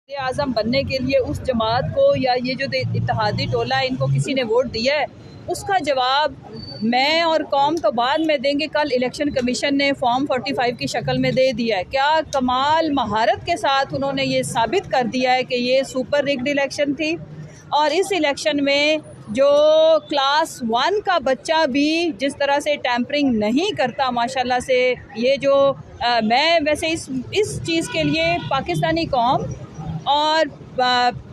आज़म बनने के लिए उस जमात को या ये जो इत्तेहादी टोला है इनको किसी ने वोट दिया है, उसका जवाब मैं और कौम तो बाद में देंगे। कल इलेक्शन कमीशन ने फॉर्म 45 की शक्ल में दे दिया है। क्या कमाल महारत के साथ उन्होंने ये साबित कर दिया है कि ये सुपर रिग्ड इलेक्शन थी। और इस इलेक्शन में जो क्लास 1 का बच्चा भी जिस तरह से टैंपरिंग नहीं करता माशाल्लाह से, ये जो मैं वैसे इस चीज़ के लिए पाकिस्तानी कौम और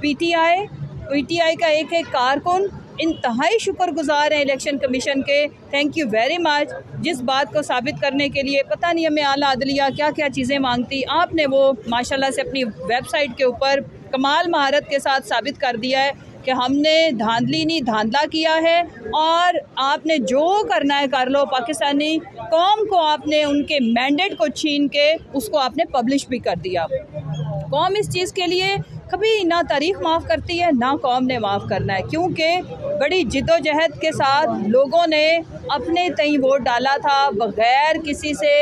पीटीआई का एक कारकुन इंतहाई शुक्रगुजार हैं इलेक्शन कमीशन के। Thank you very much. जिस बात को साबित करने के लिए पता नहीं हमें आला अदलिया क्या क्या चीज़ें मांगती, आपने वो माशाल्लाह से अपनी वेबसाइट के ऊपर कमाल महारत के साथ साबित कर दिया है कि हमने धांधली नहीं धांधला किया है। और आपने जो करना है कर लो। पाकिस्तानी कौम को आपने उनके मैंडेट को छीन के उसको आपने पब्लिश भी कर दिया। कौम इस चीज़ के लिए कभी ना तारीख माफ़ करती है ना कौम ने माफ़ करना है, क्योंकि बड़ी जिद्दोजहद के साथ लोगों ने अपने तई वोट डाला था बग़ैर किसी से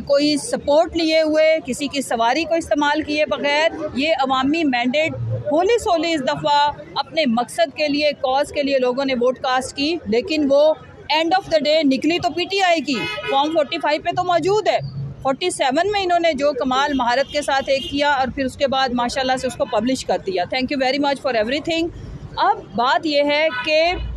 कोई सपोर्ट लिए हुए, किसी की सवारी को इस्तेमाल किए बग़ैर। ये अवामी मैंडेट होली सोली इस दफ़ा अपने मकसद के लिए, कॉज के लिए लोगों ने वोट कास्ट की, लेकिन वो एंड ऑफ द डे निकली तो पीटीआई की। फॉर्म 45 पे तो मौजूद है, 47 में इन्होंने जो कमाल महारत के साथ एक किया और फिर उसके बाद माशाल्लाह से उसको पब्लिश कर दिया। Thank you very much for everything. अब बात यह है कि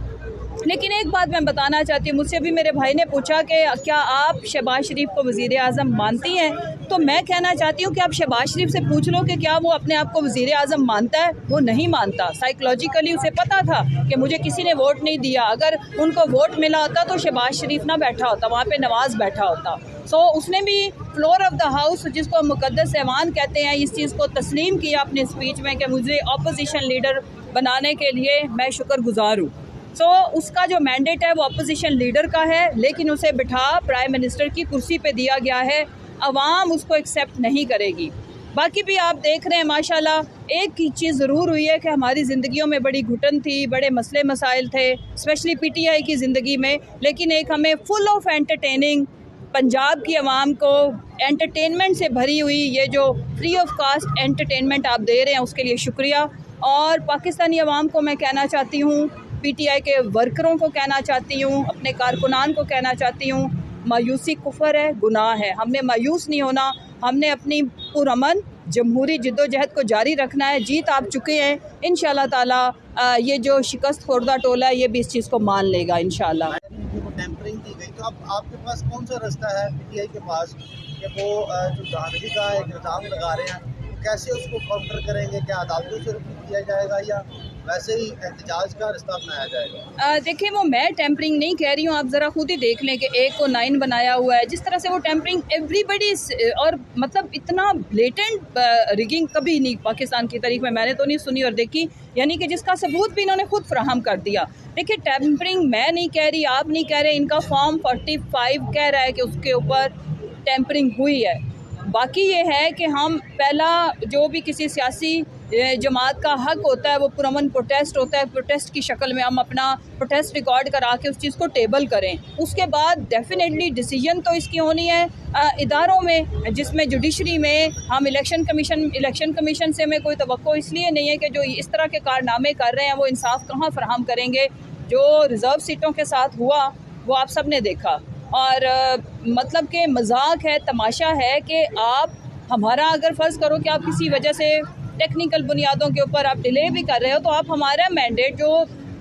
लेकिन एक बात मैं बताना चाहती हूँ, मुझसे भी मेरे भाई ने पूछा कि क्या आप शहबाज शरीफ को वज़ीर आज़म मानती हैं, तो मैं कहना चाहती हूँ कि आप शहबाज शरीफ से पूछ लो कि क्या वो अपने आप को वज़ीर आज़म मानता है। वो नहीं मानता। साइकोलॉजिकली उसे पता था कि मुझे किसी ने वोट नहीं दिया। अगर उनको वोट मिला होता तो शहबाज शरीफ ना बैठा होता, वहाँ पे नवाज़ बैठा होता। सो उसने भी फ्लोर ऑफ द हाउस, जिसको मुकद्दस ऐवान कहते हैं, इस चीज़ को तस्लीम किया अपने स्पीच में कि मुझे अपोजिशन लीडर बनाने के लिए मैं शुक्रगुजार हूँ। सो उसका जो मैंडेट है वो अपोजिशन लीडर का है, लेकिन उसे बिठा प्राइम मिनिस्टर की कुर्सी पे दिया गया है। अवाम उसको एक्सेप्ट नहीं करेगी। बाकी भी आप देख रहे हैं माशाल्लाह। एक ही चीज़ ज़रूर हुई है कि हमारी ज़िंदगियों में बड़ी घुटन थी, बड़े मसले मसाइल थे, स्पेशली पीटीआई की ज़िंदगी में, लेकिन एक हमें फुल ऑफ एंटरटेनिंग पंजाब की आवाम को एंटरटेनमेंट से भरी हुई ये जो फ्री ऑफ कास्ट एंटरटेनमेंट आप दे रहे हैं उसके लिए शुक्रिया। और पाकिस्तानी आवाम को मैं कहना चाहती हूँ, पीटीआई के वर्करों को कहना चाहती हूँ, अपने कारकुनान को कहना चाहती हूँ, मायूसी कुफर है, गुनाह है। हमने मायूस नहीं होना, हमने अपनी पुरअमन जमहूरी जिद्दोजहद को जारी रखना है। जीत आप चुके हैं, इंशाल्लाह ताला ये जो शिकस्त खुर्दा टोला है ये भी इस चीज़ को मान लेगा इंशाल्लाह। टेम्परिंग की गई, तो अब आपके पास कौन सा रास्ता है पीटीआई के पास कि वो जो धांधली का एक इल्ज़ाम लगा रहे हैं, कैसे उसको काउंटर करेंगे? क्या अदालतों से रुजू किया जाएगा या वैसे ही एहतजाज का रास्ता अपनाया जाएगा? देखिए, वो मैं टेम्परिंग नहीं कह रही हूँ, आप ज़रा खुद ही देख लें कि 1 को 9 बनाया हुआ है। जिस तरह से वो टेम्परिंग एवरीबडी, और मतलब इतना ब्लेटेंट रिगिंग कभी नहीं पाकिस्तान की तारीख में मैंने तो नहीं सुनी और देखी, यानी कि जिसका सबूत भी इन्होंने खुद फराहम कर दिया। देखिए, टेम्परिंग मैं नहीं कह रही, आप नहीं कह रहे, इनका फॉर्म 45 कह रहा है कि उसके ऊपर टेम्परिंग हुई है। बाकी ये है कि हम पहला जो भी किसी सियासी जमात का हक होता है वो पुरअमन प्रोटेस्ट होता है। प्रोटेस्ट की शक्ल में हम अपना प्रोटेस्ट रिकॉर्ड करा के उस चीज़ को टेबल करें। उसके बाद डेफिनेटली डिसीजन तो इसकी होनी है इदारों में, जिसमें जुडिशरी में हम इलेक्शन कमीशन से हमें कोई तवक्को इसलिए नहीं है कि जो इस तरह के कारनामे कर रहे हैं वो इंसाफ कहाँ फराहम करेंगे। जो रिज़र्व सीटों के साथ हुआ वो आप सब ने देखा। और मतलब कि मजाक है, तमाशा है कि आप हमारा अगर फ़र्ज़ करो कि आप किसी वजह से टेक्निकल बुनियादों के ऊपर आप डिले भी कर रहे हो, तो आप हमारा मैंडेट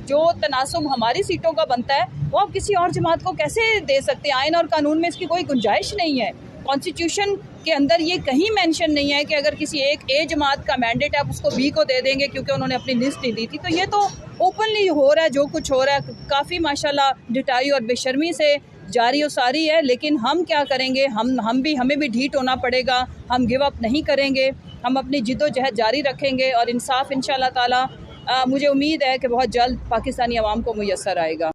जो तनासुब हमारी सीटों का बनता है वो आप किसी और जमात को कैसे दे सकते हैं? आइन और कानून में इसकी कोई गुंजाइश नहीं है। कॉन्स्टिट्यूशन के अंदर ये कहीं मेंशन नहीं है कि अगर किसी एक ए जमात का मैंडेट आप उसको बी को दे देंगे क्योंकि उन्होंने अपनी लिस्ट नहीं दी थी। तो ये तो ओपनली हो रहा है, जो कुछ हो रहा है काफ़ी माशाल्लाह डिटाई और बेशर्मी से जारी और सारी है। लेकिन हम क्या करेंगे, हमें भी ढीठ होना पड़ेगा। हम गिव अप नहीं करेंगे, हम अपनी जिद्दोजहद जारी रखेंगे और इंसाफ इंशाल्लाह ताला मुझे उम्मीद है कि बहुत जल्द पाकिस्तानी अवाम को मुयस्सर आएगा।